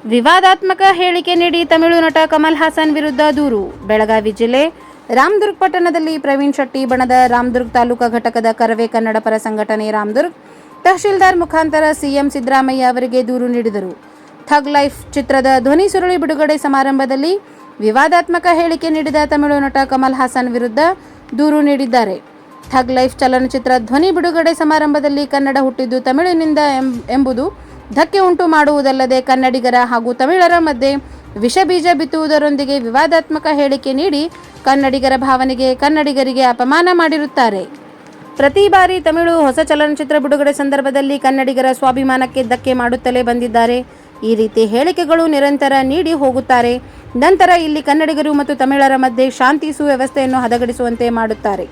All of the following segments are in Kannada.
ವಿವಾದಾತ್ಮಕ ಹೇಳಿಕೆ ನೀಡಿ ತಮಿಳು ನಟ ಕಮಲ್ ಹಾಸನ್ ವಿರುದ್ಧ ದೂರು. ಬೆಳಗಾವಿ ಜಿಲ್ಲೆ ರಾಮದುರ್ಗ ಪಟ್ಟಣದಲ್ಲಿ ಪ್ರವೀಣ್ ಶೆಟ್ಟಿ ಬಣದ ರಾಮದುರ್ಗ ತಾಲೂಕಾ ಘಟಕದ ಕರವೇ ಕನ್ನಡ ಪರ ಸಂಘಟನೆ ರಾಮದುರ್ಗ ತಹಶೀಲ್ದಾರ್ ಮುಖಾಂತರ ಸಿಎಂ ಸಿದ್ದರಾಮಯ್ಯ ಅವರಿಗೆ ದೂರು ನೀಡಿದರು. ಥಗ್ ಲೈಫ್ ಚಿತ್ರದ ಧ್ವನಿ ಸುರುಳಿ ಬಿಡುಗಡೆ ಸಮಾರಂಭದಲ್ಲಿ ವಿವಾದಾತ್ಮಕ ಹೇಳಿಕೆ ನೀಡಿದ ತಮಿಳು ನಟ ಕಮಲ್ ಹಾಸನ್ ವಿರುದ್ಧ ದೂರು ನೀಡಿದ್ದಾರೆ. ಥಗ್ ಲೈಫ್ ಚಲನಚಿತ್ರ ಧ್ವನಿ ಬಿಡುಗಡೆ ಸಮಾರಂಭದಲ್ಲಿ ಕನ್ನಡ ಹುಟ್ಟಿದ್ದು ತಮಿಳಿನಿಂದ ಎಂಬುದು ಧಕ್ಕೆ ಉಂಟು ಮಾಡುವುದಲ್ಲದೆ ಕನ್ನಡಿಗರ ಹಾಗೂ ತಮಿಳರ ಮಧ್ಯೆ ವಿಷಬೀಜ ಬಿತ್ತುವುದರೊಂದಿಗೆ ವಿವಾದಾತ್ಮಕ ಹೇಳಿಕೆ ನೀಡಿ ಕನ್ನಡಿಗರ ಭಾವನೆಗೆ ಕನ್ನಡಿಗರಿಗೆ ಅಪಮಾನ ಮಾಡಿರುತ್ತಾರೆ. ಪ್ರತಿ ಬಾರಿ ತಮಿಳು ಹೊಸ ಚಲನಚಿತ್ರ ಬಿಡುಗಡೆ ಸಂದರ್ಭದಲ್ಲಿ ಕನ್ನಡಿಗರ ಸ್ವಾಭಿಮಾನಕ್ಕೆ ಧಕ್ಕೆ ಮಾಡುತ್ತಲೇ ಬಂದಿದ್ದಾರೆ. ಈ ರೀತಿ ಹೇಳಿಕೆಗಳು ನಿರಂತರ ನೀಡಿ ಹೋಗುತ್ತಾರೆ. ನಂತರ ಇಲ್ಲಿ ಕನ್ನಡಿಗರು ಮತ್ತು ತಮಿಳರ ಮಧ್ಯೆ ಶಾಂತಿ ಸುವ್ಯವಸ್ಥೆಯನ್ನು ಹದಗೆಡಿಸುವಂತೆ ಮಾಡುತ್ತಾರೆ.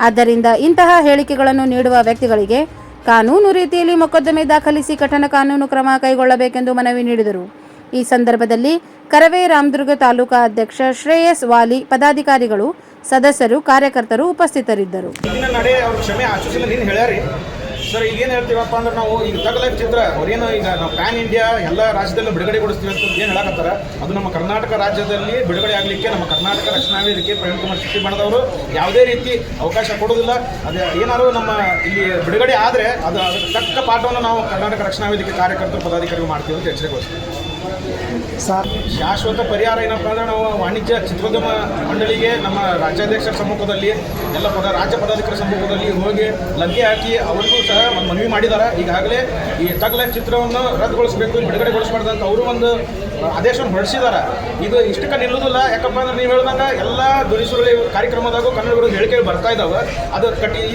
ಆದ್ದರಿಂದ ಇಂತಹ ಹೇಳಿಕೆಗಳನ್ನು ನೀಡುವ ವ್ಯಕ್ತಿಗಳಿಗೆ ಕಾನೂನು ರೀತಿಯಲ್ಲಿ ಮೊಕದ್ದಮೆ ದಾಖಲಿಸಿ ಕಠಿಣ ಕಾನೂನು ಕ್ರಮ ಕೈಗೊಳ್ಳಬೇಕೆಂದು ಮನವಿ ನೀಡಿದರು. ಈ ಸಂದರ್ಭದಲ್ಲಿ ಕರವೇ ರಾಮದುರ್ಗ ತಾಲೂಕಾ ಅಧ್ಯಕ್ಷ ಶ್ರೇಯಸ್ ವಾಲಿ, ಪದಾಧಿಕಾರಿಗಳು, ಸದಸ್ಯರು, ಕಾರ್ಯಕರ್ತರು ಉಪಸ್ಥಿತರಿದ್ದರು. ಸರ್ ಈಗೇನು ಹೇಳ್ತೀವಪ್ಪ ಅಂದ್ರೆ ನಾವು ಈಗ ಥಗ್ ಲೈಫ್ ಚಿತ್ರ ಅವ್ರೇನು ಈಗ ನಾವು ಪ್ಯಾನ್ ಇಂಡಿಯಾ ಎಲ್ಲ ರಾಜ್ಯದಲ್ಲೂ ಬಿಡುಗಡೆಗೊಳಿಸ್ತೀವಿ ಅಂತ ಏನು ಹೇಳಕತ್ತಾರ, ಅದು ನಮ್ಮ ಕರ್ನಾಟಕ ರಾಜ್ಯದಲ್ಲಿ ಬಿಡುಗಡೆ ಆಗಲಿಕ್ಕೆ ನಮ್ಮ ಕರ್ನಾಟಕ ರಕ್ಷಣಾ ವೇದಿಕೆ ಪ್ರವೀಣ್ ಕುಮಾರ್ ಶೆಟ್ಟಿ ಬಣದವರು ಯಾವುದೇ ರೀತಿ ಅವಕಾಶ ಕೊಡೋದಿಲ್ಲ. ಅದು ಏನಾದರೂ ನಮ್ಮ ಇಲ್ಲಿ ಬಿಡುಗಡೆ ಆದರೆ ಅದು ಅದಕ್ಕೆ ತಕ್ಕ ಪಾಠವನ್ನು ನಾವು ಕರ್ನಾಟಕ ರಕ್ಷಣಾ ವೇದಿಕೆ ಕಾರ್ಯಕರ್ತರು, ಪದಾಧಿಕಾರಿಗಳು ಮಾಡ್ತೀವಿ ಅಂತ ಎಚ್ಚರಿಕೆಗೊಳಿಸ್ತೀವಿ. ಶಾಶ್ವತ ಪರಿಹಾರ ಏನಪ್ಪ ಅಂದರೆ ನಾವು ವಾಣಿಜ್ಯ ಚಿತ್ರೋದ್ಯಮ ಮಂಡಳಿಗೆ ನಮ್ಮ ರಾಜ್ಯಾಧ್ಯಕ್ಷರ ಸಮ್ಮುಖದಲ್ಲಿ ಎಲ್ಲ ರಾಜ್ಯ ಪದಾಧಿಕಾರಿ ಸಮ್ಮುಖದಲ್ಲಿ ಹೋಗಿ ಲಗ್ಗೆ ಹಾಕಿ ಅವರಿಗೂ ಸಹ ಒಂದು ಮನವಿ ಮಾಡಿದ್ದಾರೆ. ಈಗಾಗಲೇ ಈ ಥಗ್ ಲೈಫ್ ಚಿತ್ರವನ್ನು ರದ್ದುಗೊಳಿಸಬೇಕು, ಬಿಡುಗಡೆಗೊಳಿಸಬಾರ್ದು ಅಂತ ಅವರು ಒಂದು ಆದೇಶವನ್ನು ಹೊರಡಿಸಿದ್ದಾರೆ. ಇದು ಇಷ್ಟಕ್ಕೆ ನಿಲ್ಲುವುದಿಲ್ಲ. ಯಾಕಪ್ಪ ಅಂದ್ರೆ ನೀವು ಹೇಳಿದಾಗ ಎಲ್ಲ ಧ್ವನಿಸುರುಳಿ ಕಾರ್ಯಕ್ರಮದಾಗೂ ಕನ್ನಡಿಗರು ಹೇಳಿಕೆಗಳು ಬರ್ತಾ ಇದ್ದಾವೆ. ಅದು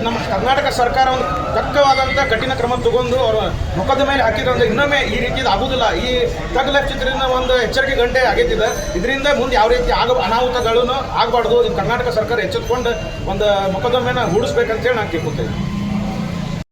ನಮ್ಮ ಕರ್ನಾಟಕ ಸರ್ಕಾರ ಒಂದು ತಕ್ಕವಾದಂಥ ಕಠಿಣ ಕ್ರಮ ತಗೊಂಡು ಅವರ ಮುಖದ ಮೇಲೆ ಹಾಕಿದ್ರೆ ಇನ್ನೊಮ್ಮೆ ಈ ರೀತಿದು ಆಗುವುದಿಲ್ಲ. ಈ ಥಗ್ ಲೈಫ್ ಚಿತ್ರದಿಂದ ಒಂದು ಎಚ್ಚರಿಕೆ ಗಂಟೆ ಆಗೈತಿದೆ. ಇದರಿಂದ ಮುಂದೆ ಯಾವ ರೀತಿ ಅನಾಹುತಗಳೂ ಆಗಬಾರ್ದು. ಕರ್ನಾಟಕ ಸರ್ಕಾರ ಎಚ್ಚೆತ್ಕೊಂಡು ಒಂದು ಮೊಕದ್ದಮೆಯನ್ನು ಹೂಡಿಸ್ಬೇಕಂತೇಳಿ ನಾನು ಕೇಳ್ಕೊತೇನೆ.